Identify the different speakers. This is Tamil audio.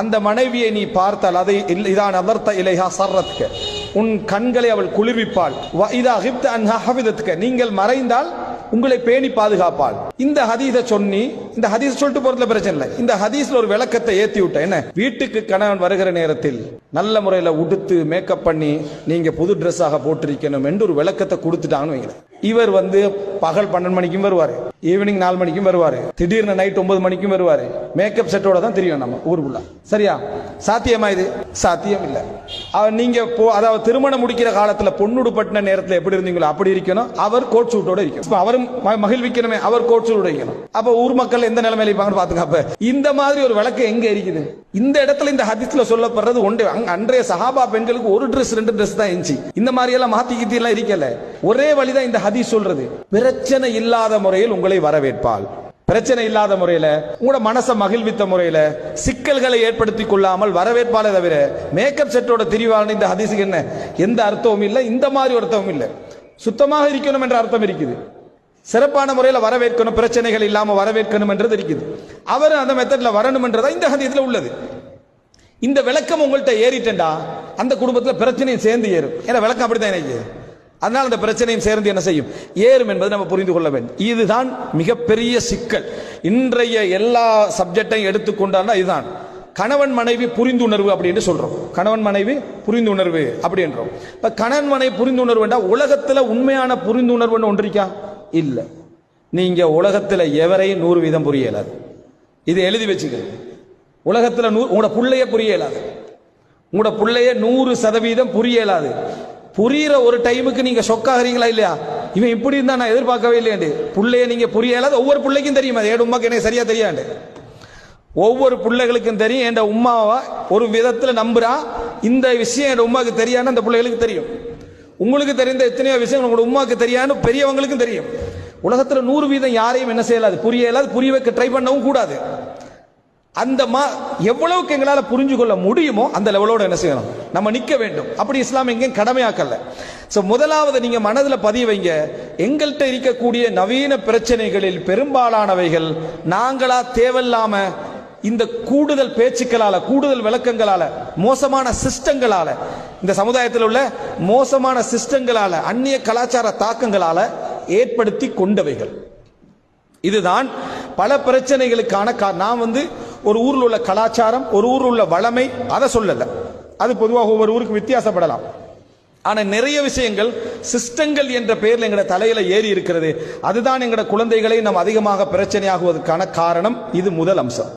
Speaker 1: அந்த மனைவியை நீ பார்த்தால் அதை இதான் அதர்த்த இலைஹா சர்ரத்க, உன் கண்களை அவள் குளிர்விப்பாள். இதா ஹிப்த அன்ஹா ஹஃபிதத்க, நீங்கள் மறைந்தால் உங்களை பேணி பாதுகாப்பாள். இந்த ஹதீஸை சொன்னி, இந்த ஹதீஸ் சொல்லிட்டு போறதுல பிரச்சனை இல்லை, இந்த ஹதீஸ்ல ஒரு விளக்கத்தை ஏத்தி விட்ட. என்ன, வீட்டுக்கு கணவன் வருகிற நேரத்தில் நல்ல முறையில் உடுத்து மேக்கப் பண்ணி நீங்க புது ட்ரெஸ்ஸாக போட்டிருக்கணும் என்று ஒரு விளக்கத்தை கொடுத்துட்டாங்கன்னு வைக்கிறேன். இவர் பகல் 12 மணிக்கும் வருவாரு, ஈவினிங் 4 மணிக்கும் வருவாரு, திடீர்னு நைட் 9 மணிக்கும் வருவாரு. மேக்கப் செட்டோட தான் தெரியும் நம்ம ஊருக்குள்ள. சரியா? சாத்தியமா இது? சாத்தியம் இல்லை. நீங்க அதாவது திருமணம் முடிக்கிற காலத்துல பொண்ணுடு பட்டின நேரத்தில் எப்படி இருந்தீங்களோ அப்படி இருக்கணும். அவர் கோட் சூட்டோட இருக்கணும். அவரும் மகிழ்விக்கணுமே, அவர் கோட் சூட்டோட இருக்கணும். அப்ப ஊர் மக்கள் எந்த நிலைமையில இருப்பாங்கன்னு பாத்துக்க. இந்த மாதிரி ஒரு விளக்கம் எங்க இருக்குது? இந்த இடத்துல இந்த ஹதீஸ்ல சொல்லப்படுறது ஒன்றே. அன்றைய சஹாபா பெண்களுக்கு ஒரு ட்ரெஸ் 2 ட்ரெஸ் தான் இருந்துச்சு. இந்த மாதிரி எல்லாம் மாத்தி கித்தி எல்லாம் இருக்கல. ஒரே வழிதான் இந்த ஹதீஸ் சொல்றது. பிரச்சனை இல்லாத முறையில் உங்களை வரவேற்பாள். பிரச்சனை இல்லாத முறையில, உங்களோட மனசை மகிழ்வித்த முறையில, சிக்கல்களை ஏற்படுத்தி கொள்ளாமல் வரவேற்பாலே தவிர மேக்கப் செட்டோட திரிவாள் இந்த ஹதீஸுக்கு என்ன எந்த அர்த்தமும் இல்லை. இந்த மாதிரி ஒரு அர்த்தமும் இல்லை. சுத்தமாக இருக்கணும் என்ற அர்த்தம் இருக்குது. சிறப்பான முறையில் வரவேற்கணும், பிரச்சனைகள் இல்லாம வரவேற்கணும் என்றது இருக்குது. அவர் அந்த மெத்தட்ல வரணும் என்றதா இந்த ஹதீஸ்ல உள்ளது. இந்த விளக்கம் உங்கள்கிட்ட ஏறிட்டா அந்த குடும்பத்தில் பிரச்சனையும் சேர்ந்து ஏறும். ஏன்னா விளக்கம் அப்படித்தான் எனக்கு. அதனால் அந்த பிரச்சனையும் சேர்ந்து என்ன செய்யும்? ஏறும் என்பதை நம்ம புரிந்து கொள்ள வேண்டும். இதுதான் மிகப்பெரிய சிக்கல். இன்றைய எல்லா சப்ஜெக்டையும் எடுத்துக்கொண்டால் இதுதான் கணவன் மனைவி புரிந்துணர்வு அப்படின்னு சொல்றோம். கணவன் மனைவி புரிந்துணர்வு அப்படின்றோம். இப்ப கணவன் மனைவி புரிந்துணர்வு என்றால் உலகத்துல உண்மையான புரிந்துணர்வுன்னு ஒன்றிருக்கா? இல்ல. நீங்க உலகத்துல எவரையும் 100% புரிய இயலாது. இது எழுதி வச்சுக்கிறது. உலகத்துல உங்களோட புள்ளைய புரிய இயலாது. உங்களோட புள்ளைய 100% புரிய இயலாது. புரியிற ஒரு டைமுக்கு நீங்க ஷொக்காகிறீங்களா இல்லையா? இவன் இப்படி இருந்தா நான் எதிர்பார்க்கவே இல்லையாண்டு. புள்ளைய நீங்க புரிய இயலாது. ஒவ்வொரு பிள்ளைக்கும் தெரியும். அது ஏடு உமாக்கு எனக்கு சரியா தெரியாது. ஒவ்வொரு பிள்ளைகளுக்கும் தெரியும். என் உமாவா ஒரு விதத்துல நம்புறா, இந்த விஷயம் என் உமாக்கு தெரியான்னு அந்த பிள்ளைகளுக்கு தெரியும். உங்களுக்கு தெரிந்த எத்தனையோ விஷயம் உங்களோட உமாக்கு தெரியான்னு பெரியவங்களுக்கும் தெரியும். உலகத்துல 100% யாரையும் என்ன செய்யலாது? புரிய இயலாது. புரிய வைக்க ட்ரை பண்ணவும் கூடாது. அந்த எவ்வளவுக்கு எங்களால புரிஞ்சு கொள்ள முடியுமோ அந்த லெவலோட என்ன செய்யணும்? நம்ம நிக்க வேண்டும். அப்படி இஸ்லாம் எங்கேயும் கடமையாக்கல. சோ முதலாவது நீங்க மனதில் பதிய வைங்க, எங்கள்கிட்ட இருக்கக்கூடிய நவீன பிரச்சனைகளில் பெரும்பாலானவைகள் நாங்களா தேவையில்லாம இந்த கூடுதல் பேச்சுக்களால, கூடுதல் விளக்கங்களால, மோசமான சிஸ்டங்களால, இந்த சமுதாயத்தில் உள்ள மோசமான சிஸ்டங்களால, அந்நிய கலாச்சார தாக்கங்களால ஏற்படுத்தி கொண்டவைகள். இதுதான் பல பிரச்சனைகளுக்கான நான் ஒரு ஊரில் உள்ள கலாச்சாரம், ஒரு ஊரில் உள்ள வளமை அதை சொல்லல. அது பொதுவாக ஒவ்வொரு ஊருக்கு வித்தியாசப்படலாம். ஆனா நிறைய விஷயங்கள் சிஸ்டங்கள் என்ற பெயரில் எங்களோட தலையில ஏறி இருக்கிறது. அதுதான் எங்களோட குழந்தைகளை நாம் அதிகமாக பிரச்சனையாகுவதற்கான காரணம். இது முதல் அம்சம்.